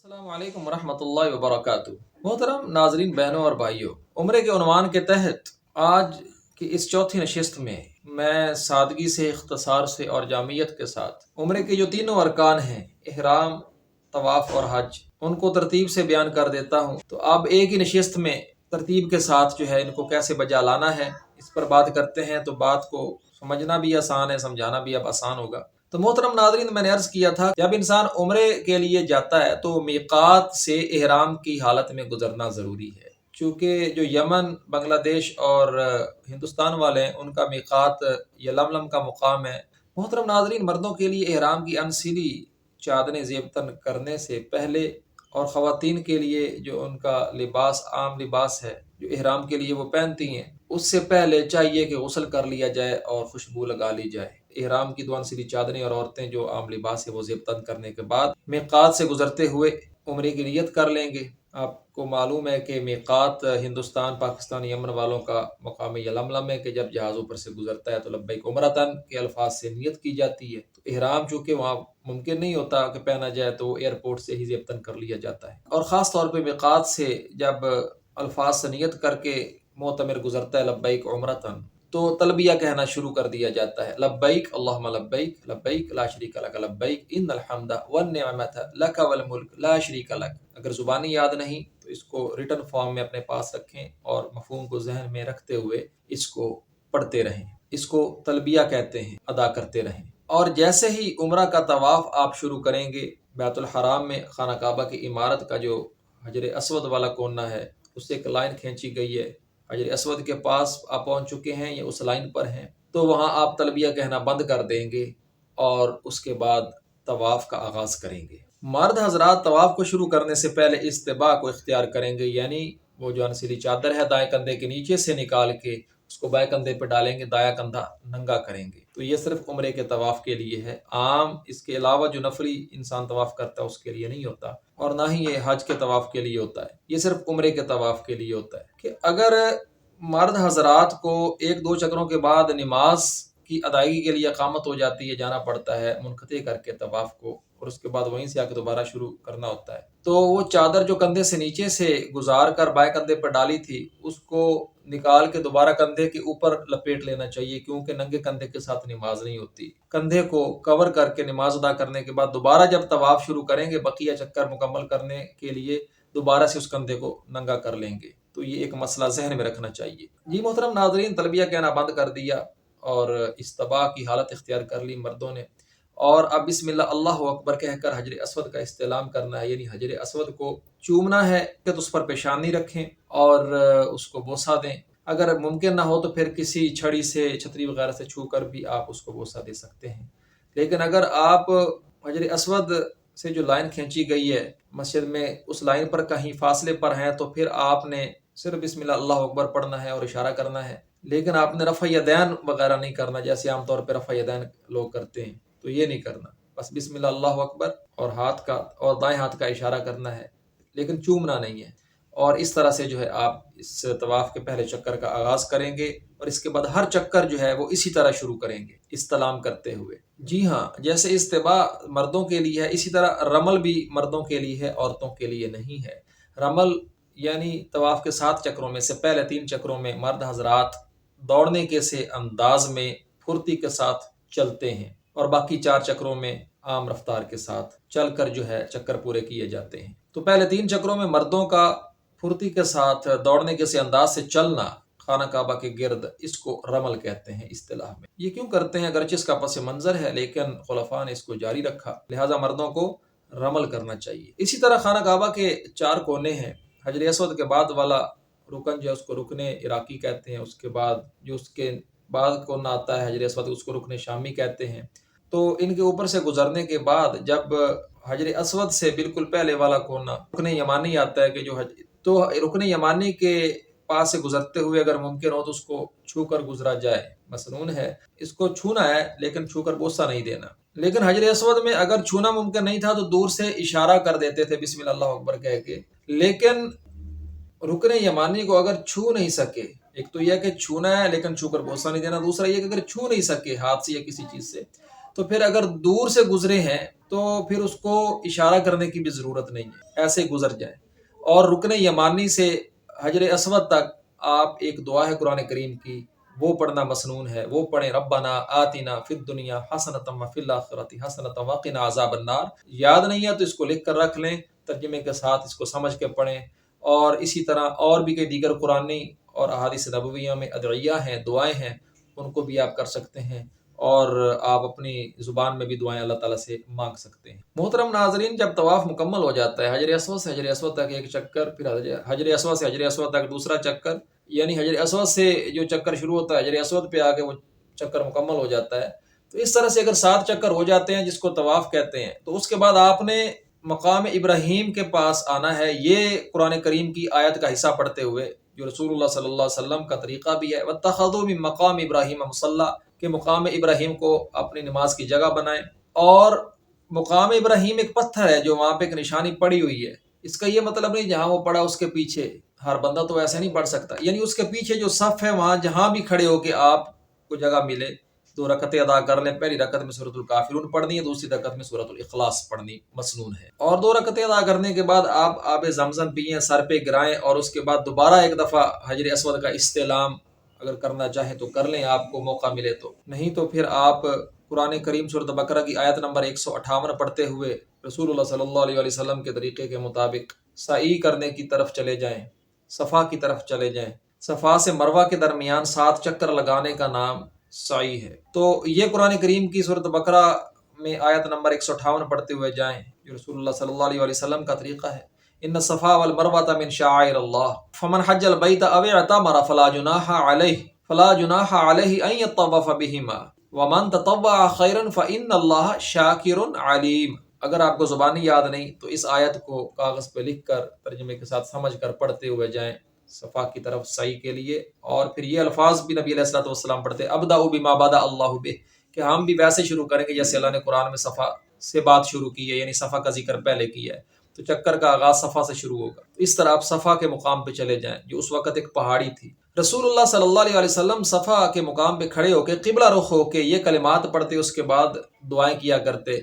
السلام علیکم ورحمۃ اللہ وبرکاتہ۔ محترم ناظرین، بہنوں اور بھائیوں، عمرے کے عنوان کے تحت آج کی اس چوتھی نشست میں سادگی سے، اختصار سے اور جامعیت کے ساتھ عمرے کے جو تینوں ارکان ہیں، احرام، طواف اور حج، ان کو ترتیب سے بیان کر دیتا ہوں۔ تو اب ایک ہی نشست میں ترتیب کے ساتھ جو ہے ان کو کیسے بجا لانا ہے، اس پر بات کرتے ہیں، تو بات کو سمجھنا بھی آسان ہے، سمجھانا بھی اب آسان ہوگا۔ تو محترم ناظرین، میں نے عرض کیا تھا کہ جب انسان عمرے کے لیے جاتا ہے تو میقات سے احرام کی حالت میں گزرنا ضروری ہے، چونکہ جو یمن، بنگلہ دیش اور ہندوستان والے ہیں، ان کا میقات یلملم کا مقام ہے۔ محترم ناظرین، مردوں کے لیے احرام کی انسلی چادریں زیبتن کرنے سے پہلے، اور خواتین کے لیے جو ان کا لباس، عام لباس ہے جو احرام کے لیے وہ پہنتی ہیں، اس سے پہلے چاہیے کہ غسل کر لیا جائے اور خوشبو لگا لی جائے۔ احرام کی دو انسلی چادریں اور عورتیں جو عام لباس ہے وہ زیب تن کرنے کے بعد میقات سے گزرتے ہوئے عمرے کی نیت کر لیں گے۔ آپ کو معلوم ہے کہ میقات ہندوستان، پاکستان، یمن والوں کا مقام یلملم ہے، کہ جب جہازوں پر سے گزرتا ہے تو لبیک عمرتن کے الفاظ سے نیت کی جاتی ہے۔ تو احرام چونکہ وہاں ممکن نہیں ہوتا کہ پہنا جائے، تو ایئرپورٹ سے ہی زیب تن کر لیا جاتا ہے، اور خاص طور پہ میقات سے جب الفاظ سے نیت کر کے معتمر گزرتا ہے لبیک عمرتن، تو تلبیہ کہنا شروع کر دیا جاتا ہے، لبیک اللہم لبیک، لبیک لا شریک لک لبیک، ان الحمد والنعمت لک والملک لا شریک لک۔ اگر زبانی یاد نہیں تو اس کو ریٹن فارم میں اپنے پاس رکھیں اور مفہوم کو ذہن میں رکھتے ہوئے اس کو پڑھتے رہیں، اس کو تلبیہ کہتے ہیں، ادا کرتے رہیں۔ اور جیسے ہی عمرہ کا طواف آپ شروع کریں گے، بیت الحرام میں خانہ کعبہ کی عمارت کا جو حجر اسود والا کونا ہے، اس سے ایک لائن کھینچی گئی ہے، حجر اسود کے پاس آپ پہنچ چکے ہیں یا اس لائن پر ہیں، تو وہاں آپ تلبیہ کہنا بند کر دیں گے اور اس کے بعد طواف کا آغاز کریں گے۔ مرد حضرات طواف کو شروع کرنے سے پہلے استباء کو اختیار کریں گے، یعنی وہ جو انسلی چادر ہے دائیں کندھے کے نیچے سے نکال کے اس کو بائیں کندھے پہ ڈالیں گے، دایاں کندھا ننگا کریں گے۔ تو یہ صرف عمرے کے طواف کے لیے ہے، عام اس کے علاوہ جو نفلی انسان طواف کرتا ہے اس کے لیے نہیں ہوتا، اور نہ ہی یہ حج کے طواف کے لیے ہوتا ہے، یہ صرف عمرے کے طواف کے لیے ہوتا ہے۔ کہ اگر مرد حضرات کو ایک دو چکروں کے بعد نماز کی ادائیگی کے لیے اقامت ہو جاتی ہے، جانا پڑتا ہے منقطع کر کے طواف کو، اور اس کے بعد وہیں سے آ کے دوبارہ شروع کرنا ہوتا ہے، تو وہ چادر جو کندھے سے نیچے سے گزار کر بائیں کندھے پر ڈالی تھی، اس کو نکال کے دوبارہ کندھے کے اوپر لپیٹ لینا چاہیے، کیونکہ ننگے کندھے کے ساتھ نماز نہیں ہوتی۔ کندھے کو کور کر کے نماز ادا کرنے کے بعد دوبارہ جب طواف شروع کریں گے، بقیہ چکر مکمل کرنے کے لیے دوبارہ سے اس کندھے کو ننگا کر لیں گے۔ تو یہ ایک مسئلہ ذہن میں رکھنا چاہیے۔ جی محترم ناظرین، تلبیہ کہنا بند کر دیا اور استباء کی حالت اختیار کر لی مردوں نے، اور اب بسم اللہ اللہ اکبر کہہ کر حجر اسود کا استعلام کرنا ہے، یعنی حجر اسود کو چومنا ہے کہ تو اس پر پیشانی رکھیں اور اس کو بوسہ دیں۔ اگر ممکن نہ ہو تو پھر کسی چھڑی سے، چھتری وغیرہ سے چھو کر بھی آپ اس کو بوسہ دے سکتے ہیں۔ لیکن اگر آپ حجر اسود سے جو لائن کھینچی گئی ہے مسجد میں، اس لائن پر کہیں فاصلے پر ہیں، تو پھر آپ نے صرف بسم اللہ اللہ اکبر پڑھنا ہے اور اشارہ کرنا ہے، لیکن آپ نے رفع یدین وغیرہ نہیں کرنا، جیسے عام طور پہ رفع یدین لوگ کرتے ہیں، تو یہ نہیں کرنا۔ بس بسم اللہ اللہ اکبر اور ہاتھ کا اور دائیں ہاتھ کا اشارہ کرنا ہے، لیکن چومنا نہیں ہے۔ اور اس طرح سے جو ہے آپ اس طواف کے پہلے چکر کا آغاز کریں گے، اور اس کے بعد ہر چکر جو ہے وہ اسی طرح شروع کریں گے، استلام کرتے ہوئے۔ جی ہاں، جیسے استباء مردوں کے لیے ہے، اسی طرح رمل بھی مردوں کے لیے ہے، عورتوں کے لیے نہیں ہے۔ رمل یعنی طواف کے 7 چکروں میں سے پہلے 3 چکروں میں مرد حضرات دوڑنے کے سے انداز میں پھرتی کے ساتھ چلتے ہیں، اور باقی 4 چکروں میں عام رفتار کے ساتھ چل کر جو ہے چکر پورے کیے جاتے ہیں۔ تو پہلے 3 چکروں میں مردوں کا پھرتی کے ساتھ دوڑنے کے سے انداز سے چلنا خانہ کعبہ کے گرد، اس کو رمل کہتے ہیں اصطلاح میں۔ یہ کیوں کرتے ہیں؟ اگرچہ اس کا پس منظر ہے، لیکن خلفاء نے اس کو جاری رکھا، لہٰذا مردوں کو رمل کرنا چاہیے۔ اسی طرح خانہ کعبہ کے 4 کونے ہیں، حجر اسود کے بعد والا رکن جو ہے اس کو رکن عراقی کہتے ہیں، اس کے بعد جو اس کے بعد کونا آتا ہے حجر اسود، اس کو رکن شامی کہتے ہیں۔ تو ان کے اوپر سے گزرنے کے بعد جب حجر اسود سے بالکل پہلے والا کونا رکن یمانی آتا ہے، کہ جو تو رکن یمانی کے پاس سے گزرتے ہوئے اگر ممکن ہو تو اس کو چھو کر گزرا جائے، مسنون ہے، اس کو چھونا ہے لیکن چھو کر بوسہ نہیں دینا۔ لیکن حجر اسود میں اگر چھونا ممکن نہیں تھا تو دور سے اشارہ کر دیتے تھے بسم اللہ اللہ اکبر کہہ کے، لیکن رکن یمانی کو اگر چھو نہیں سکے، ایک تو یہ کہ چھونا ہے لیکن چھو کر بوسہ نہیں دینا، دوسرا یہ کہ اگر چھو نہیں سکے ہاتھ سے یا کسی چیز سے، تو پھر اگر دور سے گزرے ہیں تو پھر اس کو اشارہ کرنے کی بھی ضرورت نہیں ہے، ایسے گزر جائیں۔ اور رکن یمانی سے حجر اسود تک آپ ایک دعا ہے قرآن کریم کی، وہ پڑھنا مسنون ہے، وہ پڑھیں ربنا آتنا فی الدنیا حسنۃ وفی الآخرۃ حسنۃ وقنا عذاب النار۔ یاد نہیں ہے تو اس کو لکھ کر رکھ لیں، ترجمے کے ساتھ اس کو سمجھ کے پڑھیں۔ اور اسی طرح اور بھی کئی دیگر قرآنی اور احادیث نبویہ میں ادعیہ ہیں، دعائیں ہیں، ان کو بھی آپ کر سکتے ہیں، اور آپ اپنی زبان میں بھی دعائیں اللہ تعالیٰ سے مانگ سکتے ہیں۔ محترم ناظرین، جب طواف مکمل ہو جاتا ہے، حجر اسود سے حجر اسود تک ایک چکر، پھر حجر اسود سے حجر اسود تک دوسرا چکر، یعنی حجر اسود سے جو چکر شروع ہوتا ہے حجر اسود پہ آ کے وہ چکر مکمل ہو جاتا ہے، تو اس طرح سے اگر 7 چکر ہو جاتے ہیں جس کو طواف کہتے ہیں، تو اس کے بعد آپ نے مقام ابراہیم کے پاس آنا ہے۔ یہ قرآن کریم کی آیت کا حصہ پڑھتے ہوئے جو رسول اللہ صلی اللہ علیہ وسلم کا طریقہ بھی ہے، وَاتَّخَذُوا مِن مَقَامِ إِبْرَاهِيمَ مُصَلًّى، کہ مقام ابراہیم کو اپنی نماز کی جگہ بنائیں۔ اور مقام ابراہیم ایک پتھر ہے جو وہاں پہ ایک نشانی پڑی ہوئی ہے، اس کا یہ مطلب نہیں جہاں وہ پڑا اس کے پیچھے ہر بندہ تو ایسے نہیں پڑھ سکتا، یعنی اس کے پیچھے جو صف ہے وہاں جہاں بھی کھڑے ہو کے آپ کو جگہ ملے 2 رکعتیں ادا کر لیں۔ پہلی رکعت میں سورۃ الکافرون پڑھنی ہے، دوسری رکعت میں سورۃ الاخلاص پڑھنی مسنون ہے، اور 2 رکعتیں ادا کرنے کے بعد آپ آب زمزم پئیں، سر پہ گرائیں، اور اس کے بعد دوبارہ ایک دفعہ حجر اسود کا استعلام اگر کرنا چاہیں تو کر لیں، آپ کو موقع ملے تو، نہیں تو پھر آپ قرآن کریم سورۃ بقرہ کی آیت نمبر 158 پڑھتے ہوئے رسول اللہ صلی اللہ علیہ وسلم کے طریقے کے مطابق سعی کرنے کی طرف چلے جائیں، صفا کی طرف چلے جائیں۔ صفا سے مروہ کے درمیان 7 چکر لگانے کا نام سعی ہے۔ تو یہ قرآن کریم کی سورۃ بقرہ میں آیت نمبر 158 پڑھتے ہوئے جائیں، جو رسول اللہ صلی اللہ علیہ وسلم کا طریقہ ہے۔ ان الصفا والمروۃ من شعائر اللہ فمن حج البیت او اعتمر فلا جناح علیہ ان یطوف بہما ومن تطوع خیرا فان اللہ شاکر علیم۔ اگر آپ کو زبانی یاد نہیں تو اس آیت کو کاغذ پہ لکھ کر ترجمے کے ساتھ سمجھ کر پڑھتے ہوئے جائیں صفا کی طرف سعی کے لیے۔ اور پھر یہ الفاظ بھی نبی علیہ الصلوۃ والسلام پڑھتے، ابدأ بما بدأ اللہ بہ، کہ ہم بھی ویسے شروع کریں گے جیسے اللہ نے قرآن میں صفا سے بات شروع کی ہے، یعنی صفا کا ذکر پہلے کیا ہے، تو چکر کا آغاز صفا سے شروع ہوگا۔ اس طرح آپ صفا کے مقام پہ چلے جائیں جو اس وقت ایک پہاڑی تھی۔ رسول اللہ صلی اللہ علیہ وسلم صفا کے مقام پہ کھڑے ہو کے قبلہ رخ ہو کے یہ کلمات پڑھتے، اس کے بعد دعائیں کیا کرتے۔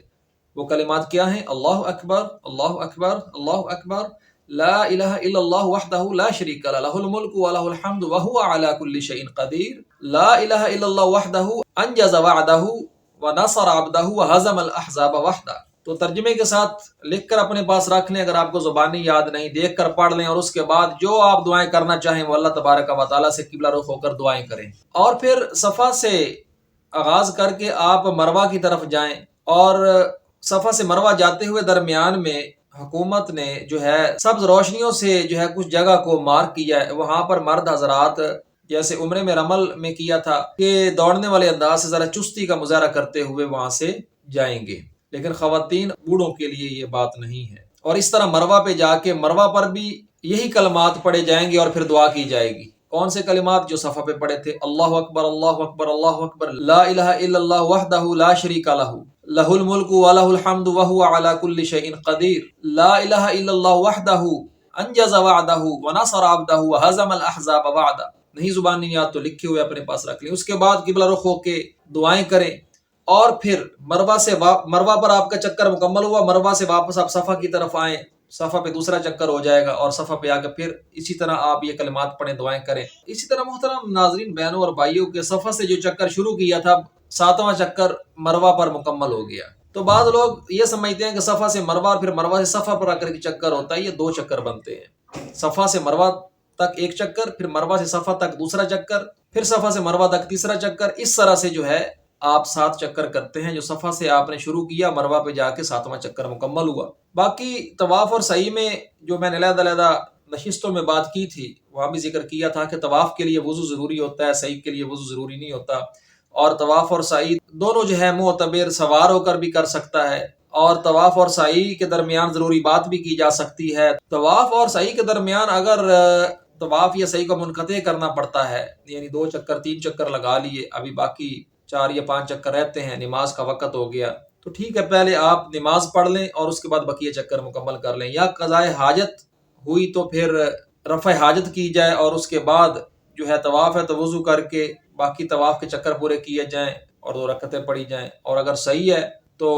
وہ کلمات کیا ہیں؟ اللہ اکبر اللہ اکبر اللہ اکبر، لا الہ الا اللہ وحدہ لا شریک لہ لہ الملک ولہ الحمد وہو علی کل شیء قدیر، لا الہ الا اللہ وحدہ انجز وعدہ ونصر عبدہ وہزم الاحزاب وحدہ۔ تو ترجمے کے ساتھ لکھ کر اپنے پاس رکھ لیں، اگر آپ کو زبانی یاد نہیں دیکھ کر پڑھ لیں، اور اس کے بعد جو آپ دعائیں کرنا چاہیں وہ اللہ تبارک و تعالیٰ سے قبلہ رخ ہو کر دعائیں کریں۔ اور پھر صفا سے آغاز کر کے آپ مروہ کی طرف جائیں، اور صفا سے مروہ جاتے ہوئے درمیان میں حکومت نے جو ہے سبز روشنیوں سے جو ہے کچھ جگہ کو مارک کیا ہے، وہاں پر مرد حضرات جیسے عمرے میں رمل میں کیا تھا کہ دوڑنے والے انداز سے ذرا چستی کا مظاہرہ کرتے ہوئے وہاں سے جائیں گے، لیکن خواتین بوڑھوں کے لیے یہ بات نہیں ہے۔ اور اس طرح مروہ پہ جا کے مروہ پر بھی یہی کلمات پڑھے جائیں گے اور پھر دعا کی جائے گی۔ کون سے کلمات؟ جو صفحہ پہ پڑھے تھے، اللہ اکبر اللہ اکبر اللہ اکبر، لا الہ الا اللہ وحدہ لا شریک لہ لہ الملک ولہ الحمد وہو علی کل شیء قدیر، لا الہ الا اللہ وحدہ انجز وعدہ ونصر عبدہ وہزم الاحزاب وحدہ۔ نہیں زبانی یاد تو لکھے ہوئے اپنے پاس رکھ لیں۔ اس کے بعد قبلہ رخ ہو کے دعائیں کریں، اور پھر مروہ پر آپ کا چکر مکمل ہوا، مروہ سے واپس آپ صفا کی طرف آئیں، صفا پہ دوسرا چکر ہو جائے گا، اور صفا پہ آ کے پھر اسی طرح آپ یہ کلمات پڑھیں، دعائیں کریں۔ اسی طرح محترم ناظرین، بہنوں اور بھائیوں، کے صفا سے جو چکر شروع کیا تھا 7واں چکر مروہ پر مکمل ہو گیا، تو بعض لوگ یہ سمجھتے ہیں کہ صفا سے مروہ اور پھر مروہ سے صفا پر آ کر کے چکر ہوتا ہے، یہ 2 چکر بنتے ہیں۔ صفا سے مروہ تک ایک چکر، پھر مروہ سے صفا تک دوسرا چکر، پھر صفا سے مروہ تک تیسرا چکر، اس طرح سے جو ہے آپ 7 چکر کرتے ہیں۔ جو صفا سے آپ نے شروع کیا، مروہ پہ جا کے 7واں چکر مکمل ہوا۔ باقی طواف اور سعی میں جو میں نے علیحدہ نشستوں میں بات کی تھی، وہاں بھی ذکر کیا تھا کہ طواف کے لیے وضو ضروری ہوتا ہے، سعی کے لیے وضو ضروری نہیں ہوتا، اور طواف اور سعی دونوں جو ہے معتبر سوار ہو کر بھی کر سکتا ہے، اور طواف اور سعی کے درمیان ضروری بات بھی کی جا سکتی ہے۔ طواف اور سعی کے درمیان اگر طواف یا سعی کو منقطع کرنا پڑتا ہے، یعنی 2 چکر 3 چکر لگا لیے، ابھی باقی 4 یا 5 چکر رہتے ہیں، نماز کا وقت ہو گیا، تو ٹھیک ہے، پہلے آپ نماز پڑھ لیں اور اس کے بعد بقیہ چکر مکمل کر لیں، یا قضاء حاجت ہوئی تو پھر رفع حاجت کی جائے، اور اس کے بعد جو ہے طواف ہے تو وضو کر کے باقی طواف کے چکر پورے کیے جائیں، اور 2 رکعتیں پڑھی جائیں، اور اگر صحیح ہے تو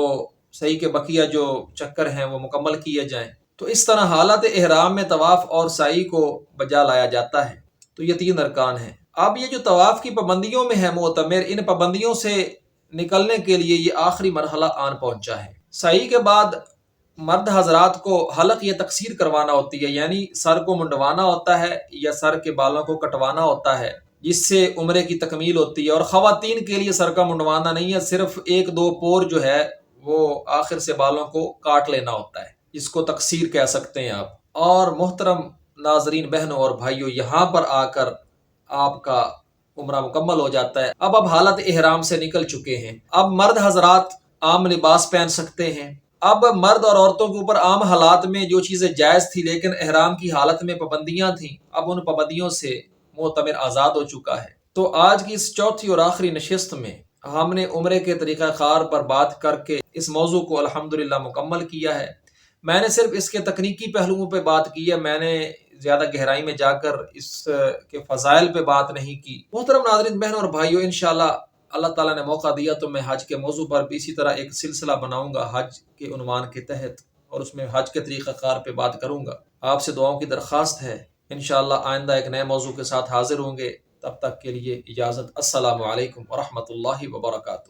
صحیح کے بقیہ جو چکر ہیں وہ مکمل کیے جائیں۔ تو اس طرح حالت احرام میں طواف اور سعی کو بجا لایا جاتا ہے۔ تو یہ 3 ارکان ہیں۔ اب یہ جو طواف کی پابندیوں میں ہے معتمر، ان پابندیوں سے نکلنے کے لیے یہ آخری مرحلہ آن پہنچا ہے۔ سعی کے بعد مرد حضرات کو حلق یا تقصیر کروانا ہوتی ہے، یعنی سر کو منڈوانا ہوتا ہے یا سر کے بالوں کو کٹوانا ہوتا ہے، جس سے عمرے کی تکمیل ہوتی ہے۔ اور خواتین کے لیے سر کا منڈوانا نہیں ہے، صرف 1-2 پور جو ہے وہ آخر سے بالوں کو کاٹ لینا ہوتا ہے، جس کو تقصیر کہہ سکتے ہیں آپ۔ اور محترم ناظرین بہنوں اور بھائیوں، یہاں پر آ کر آپ کا عمرہ مکمل ہو جاتا ہے۔ اب حالت احرام سے نکل چکے ہیں۔ اب مرد حضرات عام لباس پہن سکتے ہیں۔ اب مرد اور عورتوں کے اوپر عام حالات میں جو چیزیں جائز تھی لیکن احرام کی حالت میں پابندیاں تھیں، اب ان پابندیوں سے معتمر آزاد ہو چکا ہے۔ تو آج کی اس چوتھی اور آخری نشست میں ہم نے عمرے کے طریقہ کار پر بات کر کے اس موضوع کو الحمدللہ مکمل کیا ہے۔ میں نے صرف اس کے تکنیکی پہلوؤں پہ بات کی ہے، میں نے زیادہ گہرائی میں جا کر اس کے فضائل پہ بات نہیں کی۔ محترم ناظرین بہنوں اور بھائیوں، انشاءاللہ اللہ تعالیٰ نے موقع دیا تو میں حج کے موضوع پر بھی اسی طرح ایک سلسلہ بناؤں گا حج کے عنوان کے تحت، اور اس میں حج کے طریقہ کار پہ بات کروں گا۔ آپ سے دعاؤں کی درخواست ہے۔ انشاءاللہ آئندہ ایک نئے موضوع کے ساتھ حاضر ہوں گے، تب تک کے لیے اجازت۔ السلام علیکم ورحمۃ اللہ وبرکاتہ۔